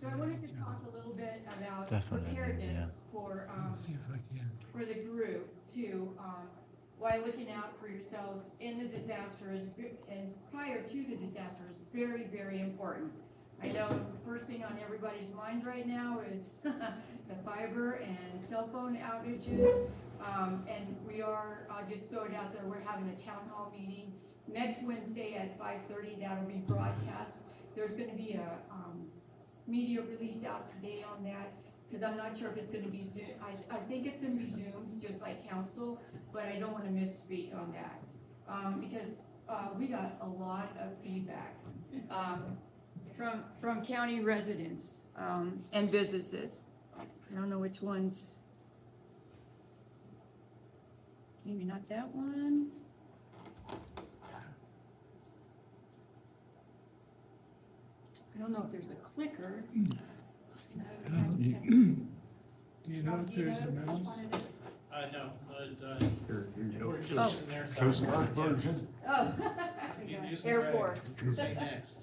So I wanted to talk a little bit about That's what I mean, preparedness for Let's see if I can. for the group to, while looking out for yourselves in the disaster is, and prior to the disaster is very, very important. I know the first thing on everybody's mind right now is the fiber and cell phone outages. And we are, I'll just throw it out there, we're having a town hall meeting next Wednesday at 5:30. That'll be broadcast. There's gonna be a media release out today on that, because I'm not sure if it's gonna be Zoom. I think it's gonna be Zoom, just like council, but I don't wanna misspeak on that. Because we got a lot of feedback from county residents and businesses. I don't know which ones. Maybe not that one. I don't know if there's a clicker. Do you know if there's a mouse? No, but, we're Oh. just in there. Coast Guard version. Oh, You can use the Air red. Force. Say next.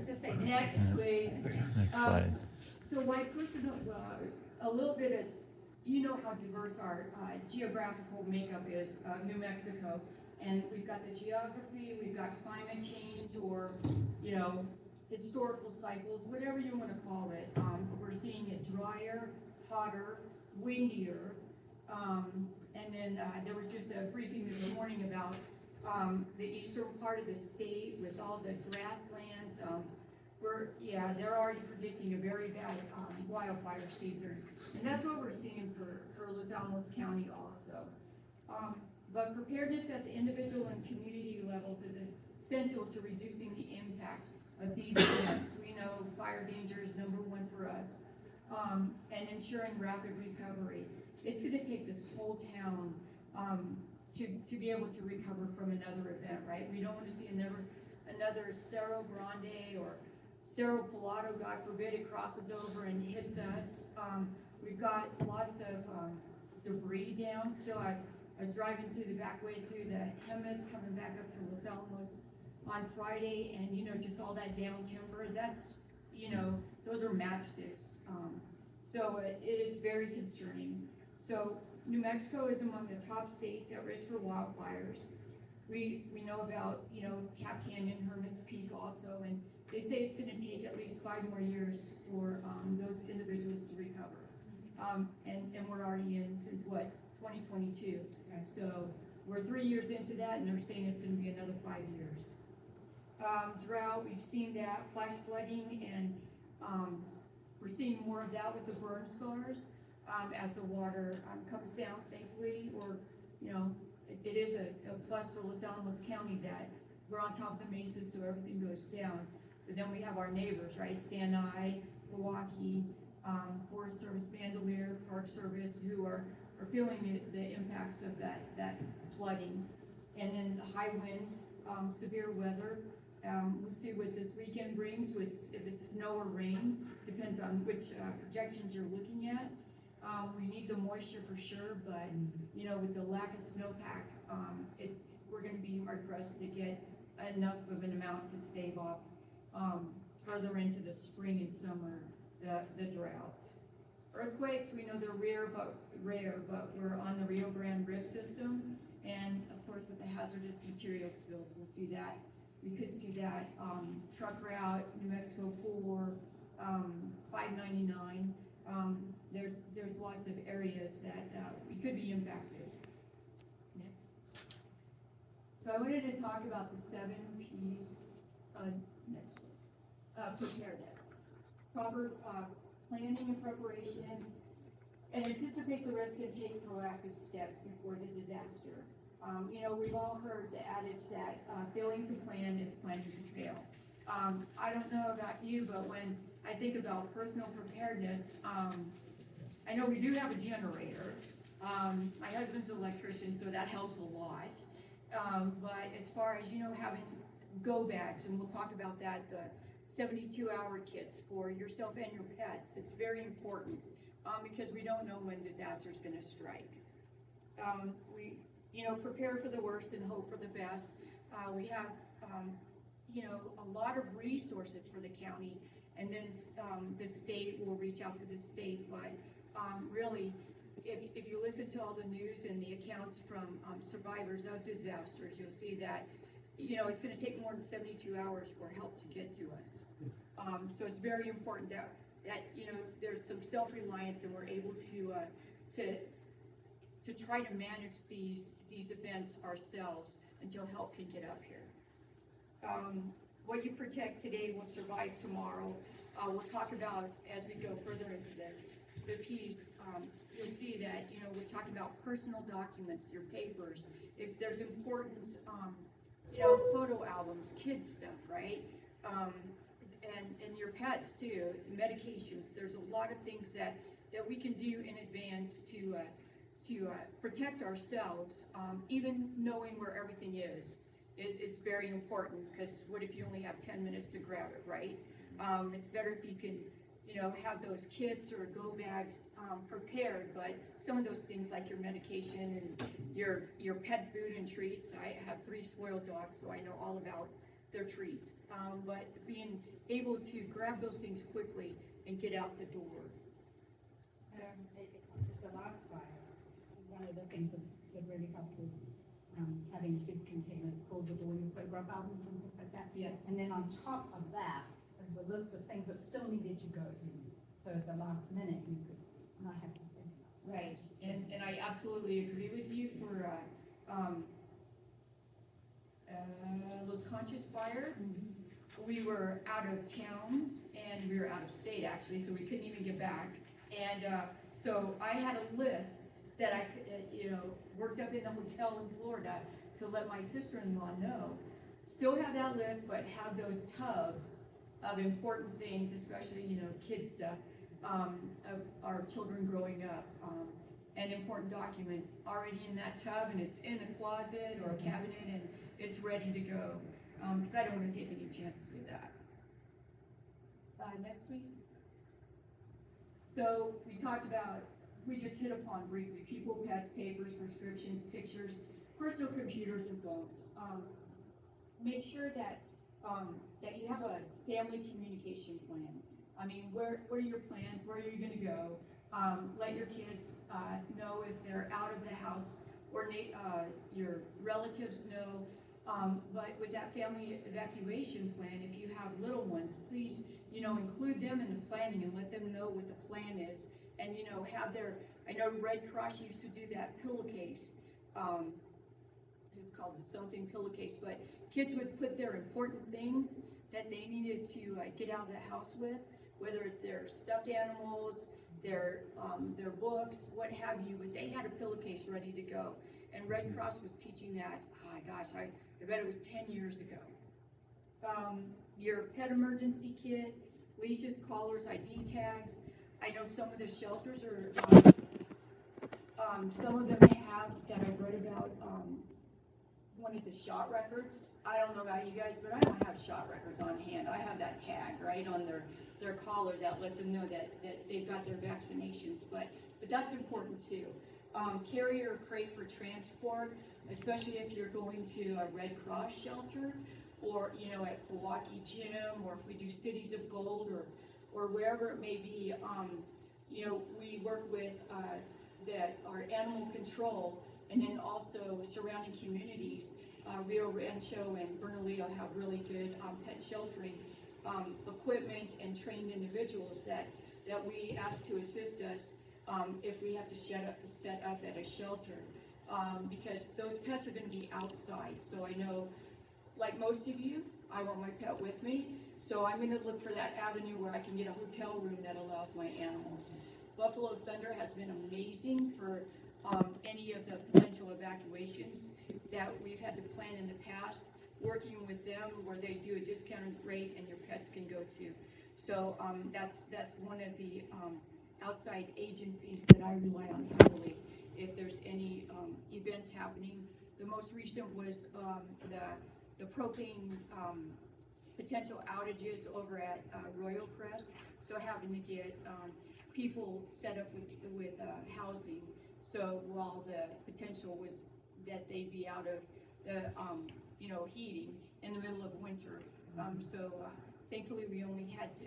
Just say next, please. Next slide. So my personal, a little bit of, you know how diverse our geographical makeup is, New Mexico. And we've got the geography, we've got climate change, or, you know, historical cycles, whatever you want to call it. We're seeing it drier, hotter, windier. And then there was just a briefing this morning about the eastern part of the state with all the grasslands. They're already predicting a very bad wildfire season. And that's what we're seeing for Los Alamos County also. But preparedness at the individual and community levels is essential to reducing the impact of these events. We know fire danger is number one for us, and ensuring rapid recovery. It's gonna take this whole town to be able to recover from another event, right? We don't wanna see another Cerro Grande or Cerro Pilado, God forbid, it crosses over and hits us. We've got lots of debris down still. I was driving through the back way through the Hemis, coming back up to Los Alamos on Friday, and you know, just all that down timber, that's, you know, those are matchsticks. So it's very concerning. So New Mexico is among the top states at risk for wildfires. We know about, you know, Cap Canyon, Hermit's Peak also, and they say it's gonna take at least 5 more years for those individuals to recover. And we're already in since what, 2022. So we're 3 years into that, and they're saying it's gonna be another 5 years. Drought, we've seen that, flash flooding, and we're seeing more of that with the burn scars as the water comes down, thankfully, or, you know, it is a plus for Los Alamos County that we're on top of the mesas, so everything goes down. But then we have our neighbors, right, Sanai, Milwaukee, Forest Service, Bandelier, Park Service, who are feeling the impacts of that flooding. And then the high winds, severe weather. We'll see what this weekend brings if it's snow or rain, depends on which projections you're looking at. We need the moisture for sure, but you know, with the lack of snowpack, we're gonna be hard pressed to get enough of an amount to stave off further into the spring and summer, the drought. Earthquakes, we know they're rare, but we're on the Rio Grande Rift system, and of course with the hazardous material spills, we'll see that. We could see that truck route, New Mexico 4, 599. There's lots of areas that we could be impacted. Next. So I wanted to talk about the 7 P's. Next one. Preparedness. Proper planning and preparation, and anticipate the risk and take proactive steps before the disaster. You know, we've all heard the adage that failing to plan is planning to fail. I don't know about you, but when I think about personal preparedness, I know we do have a generator. My husband's an electrician, so that helps a lot. But as far as, you know, having go bags, and we'll talk about that, the 72-hour kits for yourself and your pets, it's very important because we don't know when disaster is going to strike. We, you know, prepare for the worst and hope for the best. We have, you know, a lot of resources for the county, and then, the state will reach out to the state, but, really, if you listen to all the news and the accounts from, survivors of disasters, you'll see that, it's gonna take more than 72 hours for help to get to us. So it's very important that, there's some self-reliance and we're able to try to manage these events ourselves until help can get up here. What you protect today will survive tomorrow. We'll talk about, as we go further into the piece, you'll see that, we're talking about personal documents, your papers, if there's important, photo albums, kids stuff, right? And your pets too, medications. There's a lot of things that we can do in advance to protect ourselves, even knowing where everything is it's very important, because what if you only have 10 minutes to grab it, right? It's better if you can, have those kits or go bags prepared, but some of those things like your medication and your pet food and treats. I have 3 spoiled dogs, so I know all about their treats. But being able to grab those things quickly and get out the door. The last fire, one of the things that really helped was having big containers filled with all your photograph albums and things like that. Yes. And then on top of that is the list of things that still needed to go in. So at the last minute, you could not have to think about it. Right, and I absolutely agree with you for Los Conchas fire. We were out of town and we were out of state actually, so we couldn't even get back. And so I had a list that I worked up in a hotel in Florida to let my sister-in-law know. Still have that list, but have those tubs of important things, especially, kids stuff, of our children growing up, and important documents already in that tub, and it's in a closet or a cabinet, and it's ready to go, because I don't want to take any chances with that. Next, please. So we just hit upon briefly, people, pets, papers, prescriptions, pictures, personal computers, and phones. Make sure that you have a family communication plan. I mean, what are your plans? Where are you going to go? Let your kids know if they're out of the house, or your relatives know. But with that family evacuation plan, if you have little ones, please, include them in the planning and let them know what the plan is. And, have I know Red Cross used to do that pillowcase. It was called something pillowcase, but kids would put their important things that they needed to get out of the house with, whether they're stuffed animals, their books, what have you, but they had a pillowcase ready to go. And Red Cross was teaching that, I bet it was 10 years ago. Your pet emergency kit, leashes, collars, ID tags. I know some of the shelters are, some of them have, that I read about, wanted the shot records. I don't know about you guys, but I don't have shot records on hand. I have that tag right on their collar that lets them know that they've got their vaccinations, but that's important too. Carry your crate for transport, especially if you're going to a Red Cross shelter, or at Milwaukee Gym, or if we do Cities of Gold, or wherever it may be. We work with our animal control, and then also surrounding communities. Rio Rancho and Bernalillo have really good pet sheltering equipment and trained individuals that we ask to assist us if we have to set up at a shelter, because those pets are going to be outside. So I know, like most of you, I want my pet with me, so I'm going to look for that avenue where I can get a hotel room that allows my animals. Buffalo Thunder has been amazing for any of the potential evacuations that we've had to plan in the past, working with them where they do a discounted rate and your pets can go to. So that's one of the outside agencies that I rely on heavily if there's any events happening. The most recent was the propane potential outages over at Royal Crest, so having to get people set up with housing. So while the potential was that they'd be out of the heating in the middle of winter, so Thankfully, we only had to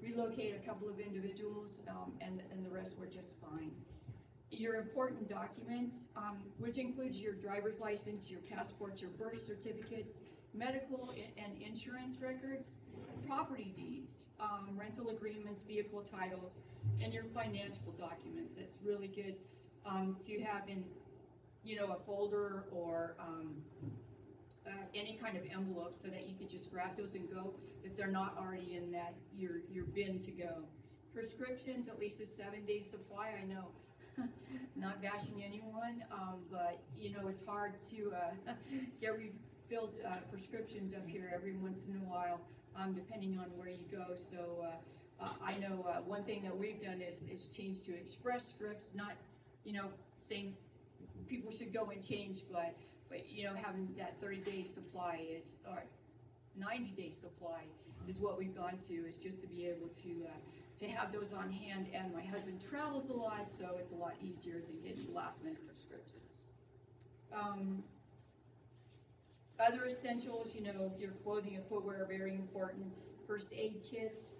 relocate a couple of individuals, and the rest were just fine. Your important documents, which includes your driver's license, your passports, your birth certificates, medical and insurance records, property deeds, rental agreements, vehicle titles, and your financial documents. It's really good to have in, a folder or any kind of envelope so that you could just grab those and go if they're not already in that your bin to go. Prescriptions, at least a 7-day supply. I know, not bashing anyone, but it's hard to get refilled prescriptions up here every once in a while, depending on where you go. So I know one thing that we've done is change to express scripts, not saying people should go and change, but having that 30-day supply or 90-day supply is what we've gone to, is just to be able to have those on hand. And my husband travels a lot, so it's a lot easier than getting last-minute prescriptions. Other essentials, your clothing and footwear are very important. First aid kits,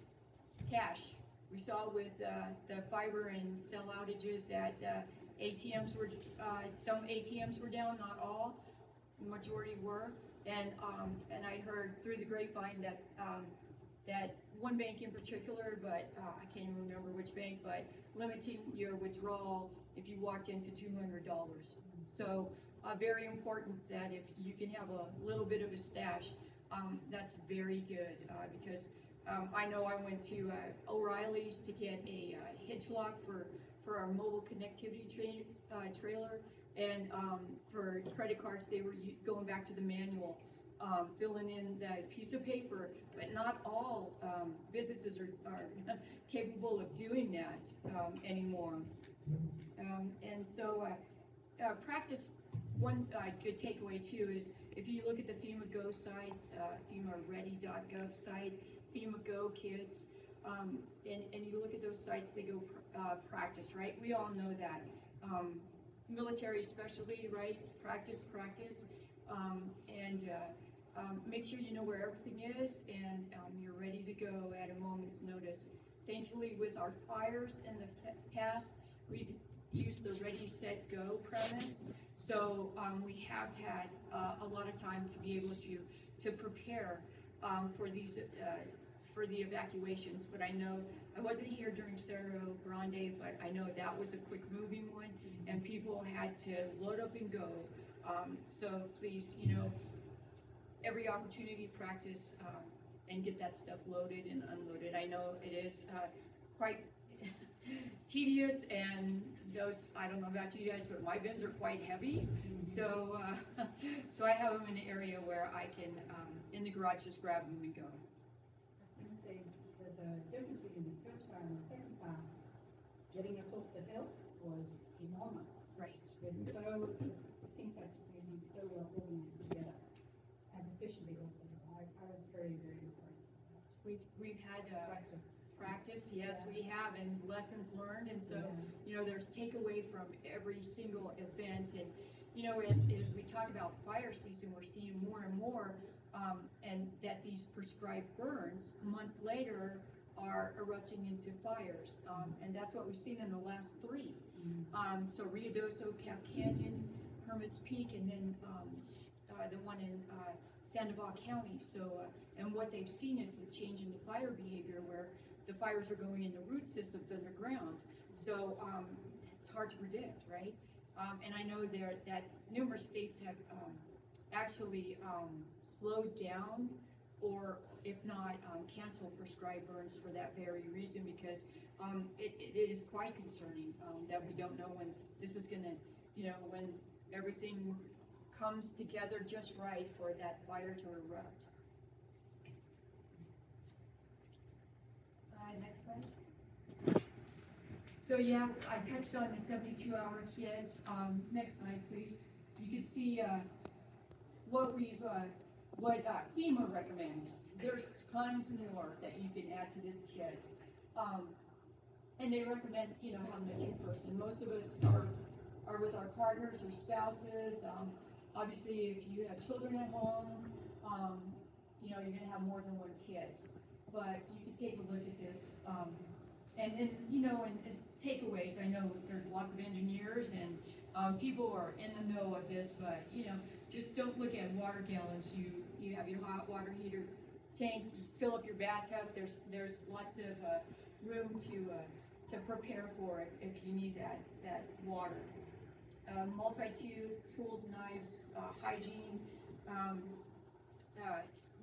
cash. We saw with the fiber and cell outages that ATMs were, some ATMs were down, not all, the majority were. And I heard through the grapevine that that one bank in particular, but I can't even remember which bank, but limiting your withdrawal if you walked into $200. So very important that if you can have a little bit of a stash, that's very good, because I know I went to O'Reilly's to get a hitch lock for our mobile connectivity trailer, and for credit cards they were going back to the manual, filling in that piece of paper, but not all businesses are capable of doing that anymore. And so practice. One good takeaway too is if you look at the FEMA Go sites, FEMAready.gov site, FEMA Go Kids, and you look at those sites, they go practice, right? We all know that. Military especially, right? Practice, and make sure you know where everything is, and you're ready to go at a moment's notice. Thankfully, with our fires in the past, we've used the ready, set, go premise. So we have had a lot of time to be able to prepare for these for the evacuations. But I know I wasn't here during Cerro Grande, but I know that was a quick moving one, and people had to load up and go. So please, every opportunity practice and get that stuff loaded and unloaded. I know it is quite tedious, and those, I don't know about you guys, but my bins are quite heavy. So so I have them in an area where I can, in the garage, just grab them and go. I was going to say that the difference between the first fire and the second fire, getting us off the hill was enormous. Right. It seems like we're so well organized to get us as efficiently off the hill. I was very, very impressed. We've had practice, yes, Yeah. we have, and lessons learned, and so there's takeaway from every single event. And as we talk about fire season, we're seeing more and more, and that these prescribed burns months later are erupting into fires, and that's what we've seen in the last 3. So Ruidoso, Cap Canyon, Hermit's Peak, and then the one in Sandoval County. So and what they've seen is the change in the fire behavior, where the fires are going in the root systems underground. So it's hard to predict, right? And I know that numerous states have actually slowed down, or if not canceled prescribed burns for that very reason, because it is quite concerning that we don't know when this is gonna, when everything comes together just right for that fire to erupt. Next slide. So yeah, I touched on the 72-hour kit. Next slide, please. You can see what FEMA recommends. There's tons more that you can add to this kit, and they recommend having a 2-person. Most of us are with our partners or spouses. Obviously, if you have children at home, you know, you're gonna have more than one kids. But you could take a look at this, and, you know, and takeaways, I know there's lots of engineers and, people are in the know of this, but, you know, just don't look at water gallons. You have your hot water heater tank, you fill up your bathtub, there's lots of, room to prepare for if you need that water. Multi-tube, tools, knives, hygiene,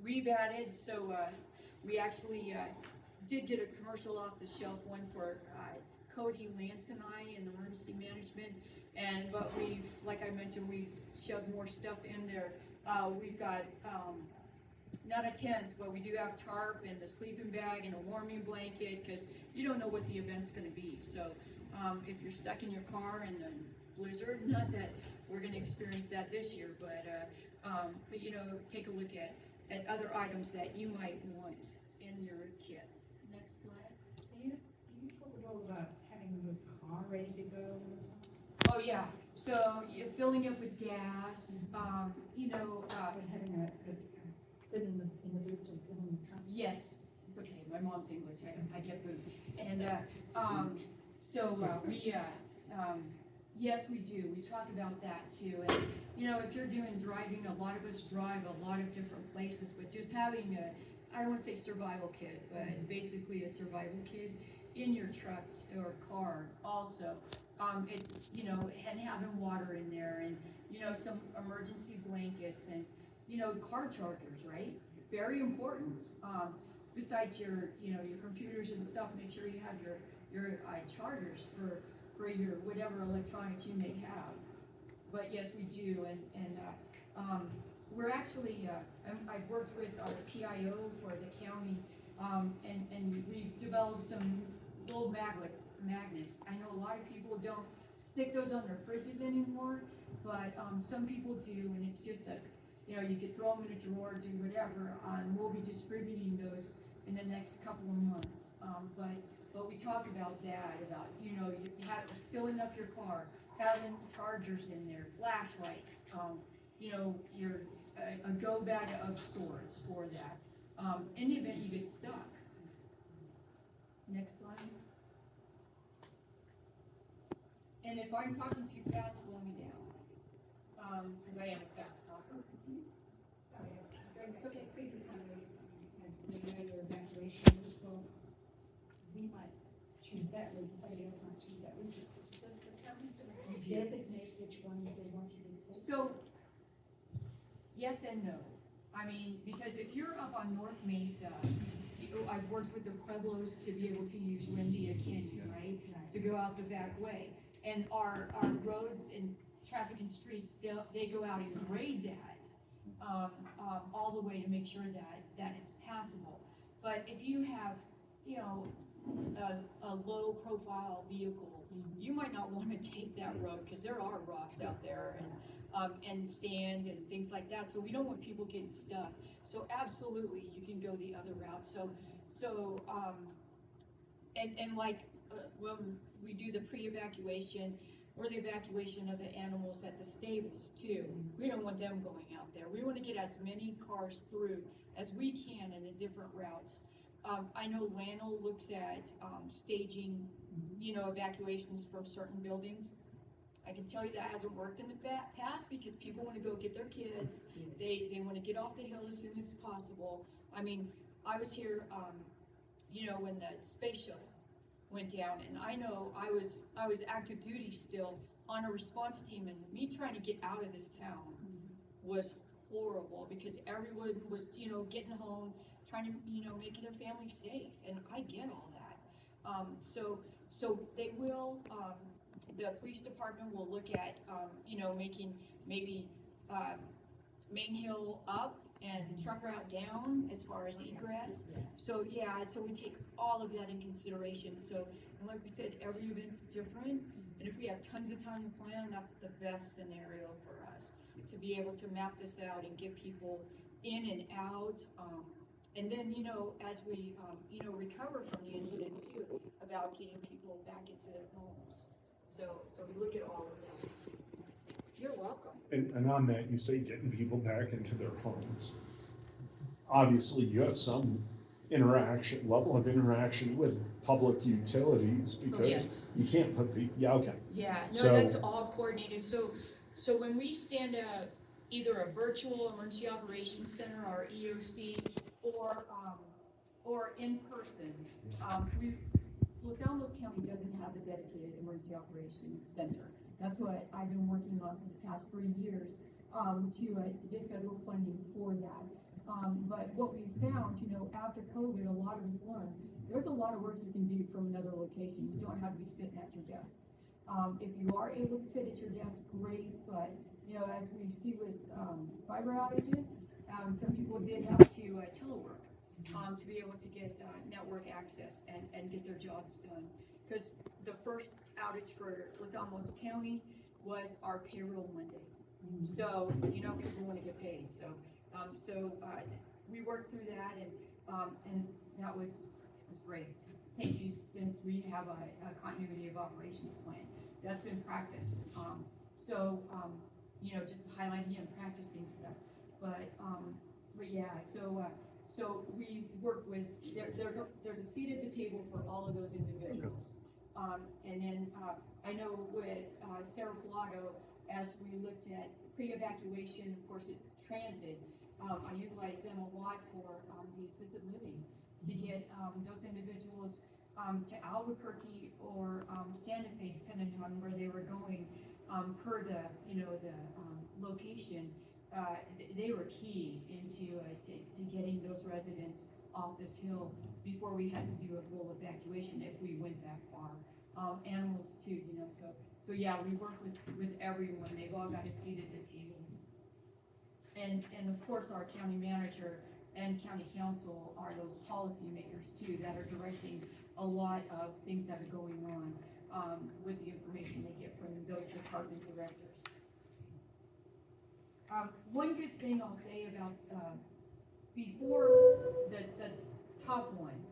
we've added, so, we actually, did get a commercial off the shelf, one for, Cody, Lance and I in emergency management, but we've, like I mentioned, we've shoved more stuff in there. We've got, not a tent, but we do have tarp and the sleeping bag and a warming blanket, cause you don't know what the event's gonna be, so, if you're stuck in your car in the blizzard, not that we're gonna experience that this year, but you know, take a look at other items that you might want in your kit. Next slide. Do you talk at all about having your car ready to go or something? Oh, yeah, so you're filling up with gas, you know, Or having a fit in the boot to fill in the trunk? yes, it's okay, my mom's English, I get boot. And, so, yes, we do, we talk about that too. And, you know, if you're doing driving, a lot of us drive a lot of different places, but just having I don't wanna say survival kit, but basically a survival kit in your truck or car also. It, you know, and having water in there and, you know, some emergency blankets and, you know, car chargers, right? Very important. Besides your, you know, your computers and stuff, make sure you have your chargers for your whatever electronics you may have. But yes, we do, and we're actually, I've worked with our PIO for the county, and we've developed some little magnets. I know a lot of people don't stick those on their fridges anymore, but some people do, and it's just you know, you could throw them in a drawer, do whatever. We'll be distributing those in the next couple of months. But we talk about that, about, you know, filling up your car, having chargers in there, flashlights, you know, a go bag of sorts for that. In the event you get stuck. Next slide. And if I'm talking too fast, slow me down, because I am a fast talker. Sorry, going back It's okay. to the previous one, we know your evacuation route, well, we might choose that route, somebody else might choose that route. Does the county sort of designate which ones they want you to take? So, yes and no. I mean, because if you're up on North Mesa, I've worked with the Pueblos to be able to use Windia Canyon, right? To go out the back way. And our roads and traffic and streets, they go out and grade that, all the way to make sure that it's passable. But if you have, you know, a low profile vehicle, you might not wanna take that road, cause there are rocks out there and sand and things like that, so we don't want people getting stuck. So absolutely, you can go the other route. And like, when we do the pre-evacuation or the evacuation of the animals at the stables too, we don't want them going out there. We wanna get as many cars through as we can in the different routes. I know Lano looks at, staging, you know, evacuations from certain buildings. I can tell you that hasn't worked in the past because people wanna go get their kids. They wanna get off the hill as soon as possible. I mean, I was here, you know, when the space shuttle went down, and I know I was active duty still on a response team, and me trying to get out of this town was horrible because everyone was, you know, getting home, trying to, you know, make their family safe, and I get all that. So they will, the police department will look at, you know, making maybe Main Hill up and truck route down as far as egress. So yeah, so we take all of that in consideration. So, and like we said, every event's different, and if we have tons of time to plan, that's the best scenario for us, to be able to map this out and get people in and out. And then, you know, as we, you know, recover from the incident too, about getting people back into their homes. So we look at all of that. You're welcome. And on that, you say getting people back into their homes. obviously you have some level of interaction with public utilities because yes. you can't put yeah, okay. Yeah, no, So- that's all coordinated, so when we stand up either a virtual emergency operations center or EOC or in person, Los Alamos County doesn't have a dedicated emergency operations center. That's what I've been working on for the past 3 years, to get federal funding for that. But what we found, after COVID, a lot of us learned, there's a lot of work you can do from another location. You don't have to be sitting at your desk. If you are able to sit at your desk, great, but, as we see with, fiber outages, some people did have to, telework, to be able to get, network access and get their jobs done. Because the first outage for Los Alamos County was our payroll Monday. So, people wanna get paid, so we worked through that and that was great. Thank you, since we have a continuity of operations plan. That's been practiced. Just to highlight again, practicing stuff. But yeah, so we work with, there's a seat at the table for all of those individuals. And then, I know with, Sarah Pilato, as we looked at pre-evacuation, of course, transit, I utilize them a lot for, the assisted living to get, those individuals, to Albuquerque or, Santa Fe, depending on where they were going, per the, the location. They were key into, to getting those residents off this hill before we had to do a full evacuation if we went that far. Animals too, so yeah, we work with everyone. They've all got a seat at the table. And of course, our county manager and county council are those policymakers too, that are directing a lot of things that are going on, with the information they get from those department directors. One good thing I'll say about, before the top one,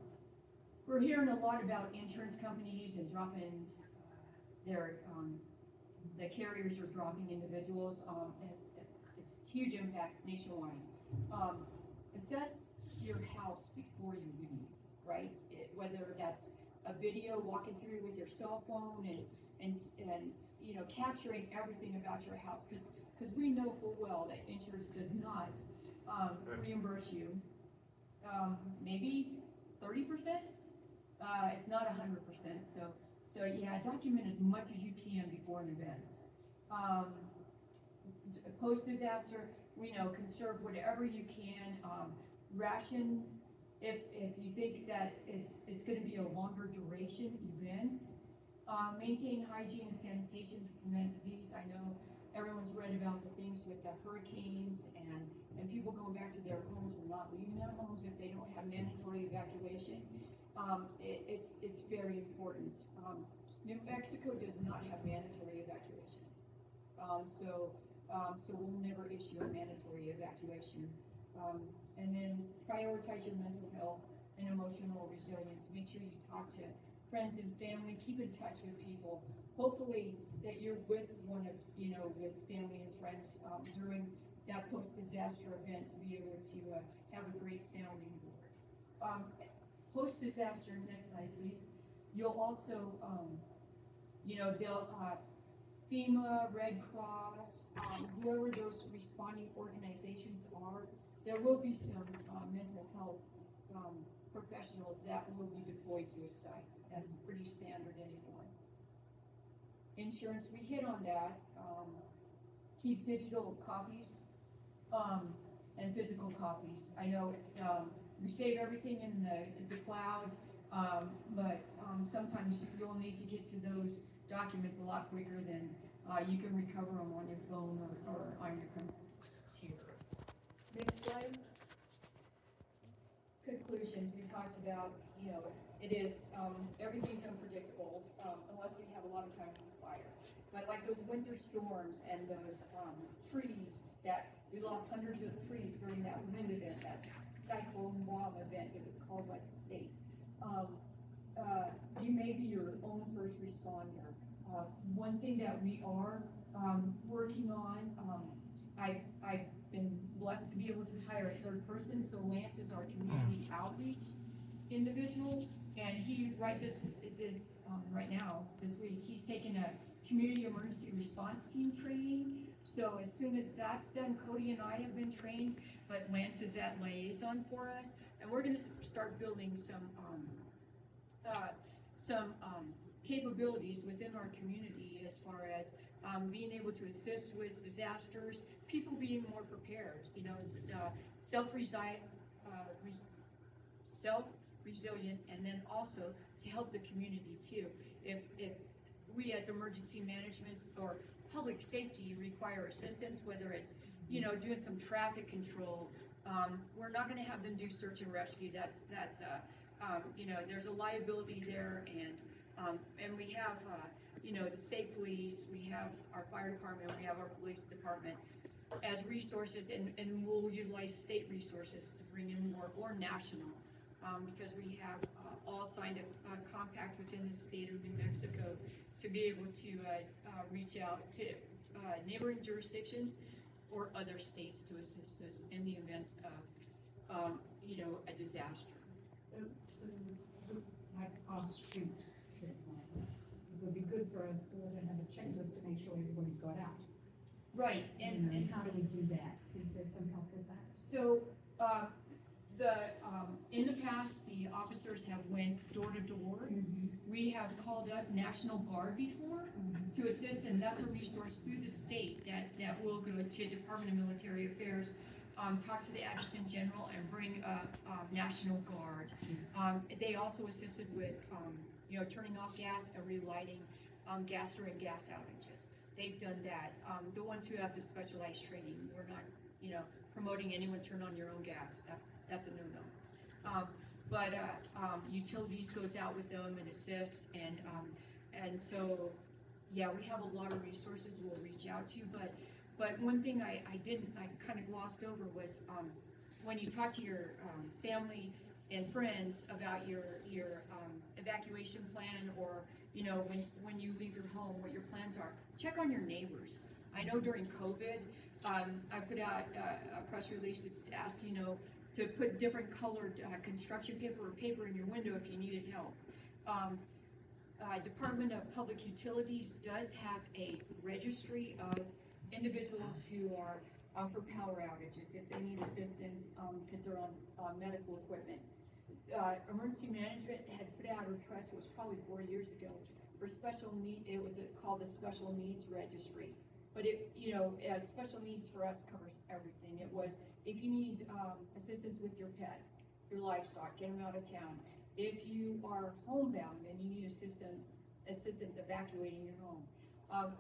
we're hearing a lot about insurance companies and dropping their, the carriers are dropping individuals, it's a huge impact nationwide. Assess your house before you leave, right? Whether that's a video walking through with your cell phone and capturing everything about your house, because we know full well that insurance does not reimburse you, maybe 30%. It's not 100%. So yeah, document as much as you can before an event. Post-disaster, conserve whatever you can. Ration if you think that it's going to be a longer duration event. Maintain hygiene and sanitation to prevent disease. I know everyone's read about the things with the hurricanes and people going back to their homes or not leaving their homes if they don't have mandatory evacuation. It's very important. New Mexico does not have mandatory evacuation. So we'll never issue a mandatory evacuation. And then prioritize your mental health and emotional resilience. Make sure you talk to friends and family, keep in touch with people. Hopefully that you're with one of, with family and friends during that post-disaster event to be able to have a great sounding board. Post-disaster, next slide please. You'll also, they'll, FEMA, Red Cross, whoever those responding organizations are, there will be some mental health professionals that will be deployed to a site. That's pretty standard anymore. Insurance, we hit on that. Keep digital copies and physical copies. I know we save everything in the cloud, but sometimes you'll need to get to those documents a lot quicker than you can recover them on your phone or on your computer. Next slide. Conclusions, we talked about, it is, everything's unpredictable, unless we have a lot of time for fire. But like those winter storms and those trees that, we lost hundreds of trees during that wind event, that cyclone bomb event, it was called by the state. You may be your own first responder. One thing that we are working on, I've been blessed to be able to hire a third person, so Lance is our community outreach individual. And he, right now, this week, he's taken a community emergency response team training. So as soon as that's done, Cody and I have been trained, but Lance is that liaison for us. And we're gonna start building some capabilities within our community as far as being able to assist with disasters, people being more prepared, self-resilient, and then also to help the community too. If we as emergency management or public safety require assistance, whether it's, doing some traffic control, we're not gonna have them do search and rescue. That's there's a liability there, and we have, the state police, we have our fire department, we have our police department as resources, and we'll utilize state resources to bring in more, or national, because we have all signed a compact within the state of New Mexico to be able to reach out to neighboring jurisdictions or other states to assist us in the event of, a disaster. So, like off-street, for example, it would be good for us all to have a checklist to make sure everybody's got out. Right, and how do we do that? Is there some help with that? so, in the past, the officers have went door to door. We have called up National Guard before to assist, and that's a resource through the state that will go to Department of Military Affairs, talk to the Adjutant General and bring up, National Guard. They also assisted with, turning off gas and relighting, gas during gas outages. They've done that. The ones who have the specialized training, we're not, promoting anyone turn on your own gas. That's a no-no. But utilities goes out with them and assists, and so, yeah, we have a lot of resources we'll reach out to, but one thing I kind of glossed over was, when you talk to your family and friends about your evacuation plan, or, when you leave your home, what your plans are, check on your neighbors. I know during COVID, I put out a press release to ask, to put different colored construction paper or paper in your window if you needed help. Department of Public Utilities does have a registry of individuals who are for power outages if they need assistance because they're on medical equipment. Emergency Management had put out a request, it was probably 4 years ago, for special need. It was called the Special Needs Registry. But special needs for us covers everything. It was, if you need assistance with your pet, your livestock, get them out of town. If you are homebound and you need assistance evacuating your home,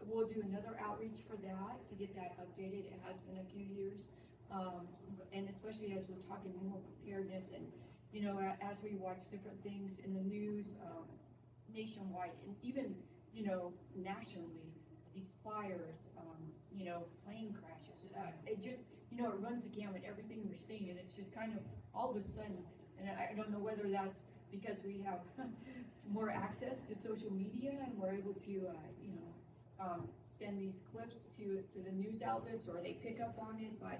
we'll do another outreach for that to get that updated. It has been a few years, and especially as we're talking more preparedness, and as we watch different things in the news nationwide, and even nationally. These fires, plane crashes, it just, it runs the gamut, everything we're seeing, and it's just kind of all of a sudden, and I don't know whether that's because we have more access to social media and we're able to, send these clips to the news outlets, or they pick up on it, but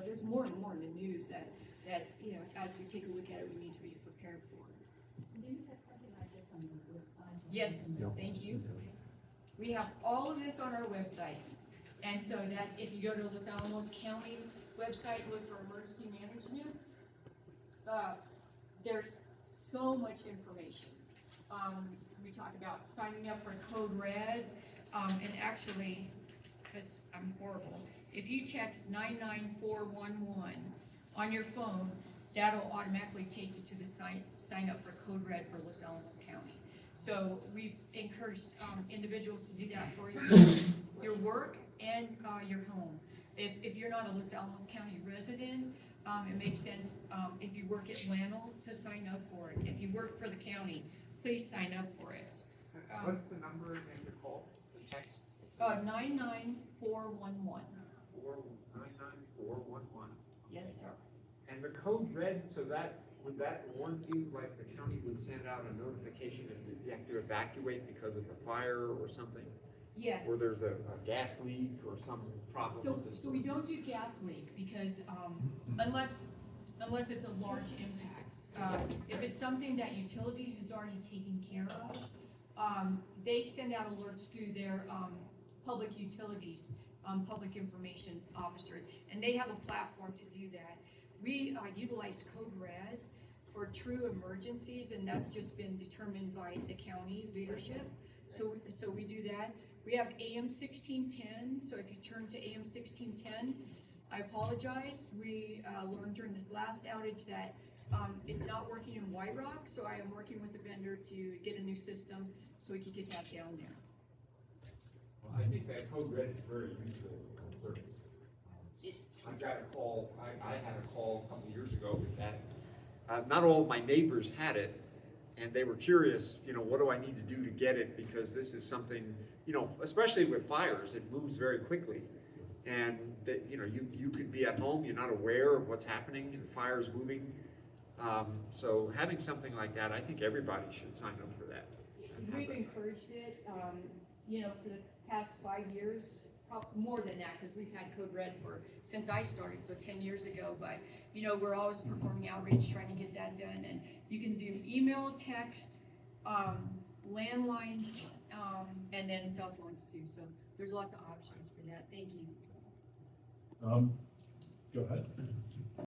there's more and more in the news that as we take a look at it, we need to be prepared for. Do you have something like this on your website? Yes, thank you. We have all of this on our website, and so that if you go to Los Alamos County website, look for emergency management, there's so much information. We talk about signing up for Code Red, and actually, because I'm horrible, if you text 99411 on your phone, that'll automatically take you to the sign up for Code Red for Los Alamos County. So we've encouraged individuals to do that for your work and your home. If you're not a Los Alamos County resident, it makes sense if you work at Lanel to sign up for it. If you work for the county, please sign up for it. What's the number that you call, the text? 99411. 99411. Yes, sir. And the code red, so that, would that warn you, like the county would send out a notification if you have to evacuate because of a fire or something? Yes. or there's a gas leak or some problem So, with this? so we don't do gas leak because, unless it's a large impact. If it's something that utilities is already taking care of, they send out alerts through their, public utilities, public information officer, and they have a platform to do that. We, utilize Code Red for true emergencies, and that's just been determined by the county leadership. So we do that. We have AM 1610, so if you turn to AM 1610, I apologize. We learned during this last outage that it's not working in White Rock, so I am working with the vendor to get a new system so we can get that down there. Well, I think that Code Red is very useful service. I've got a call, I had a call a couple years ago with that. Not all of my neighbors had it, and they were curious, what do I need to do to get it? Because this is something, especially with fires, it moves very quickly. And that, you could be at home, you're not aware of what's happening, and the fire's moving. So having something like that, I think everybody should sign up for that. We've encouraged it, for the past 5 years, more than that, because we've had Code Red since I started, so 10 years ago, but, we're always performing outreach, trying to get that done, and you can do email, text, landlines, and then cell phones too, so there's lots of options for that. Thank you. Go ahead.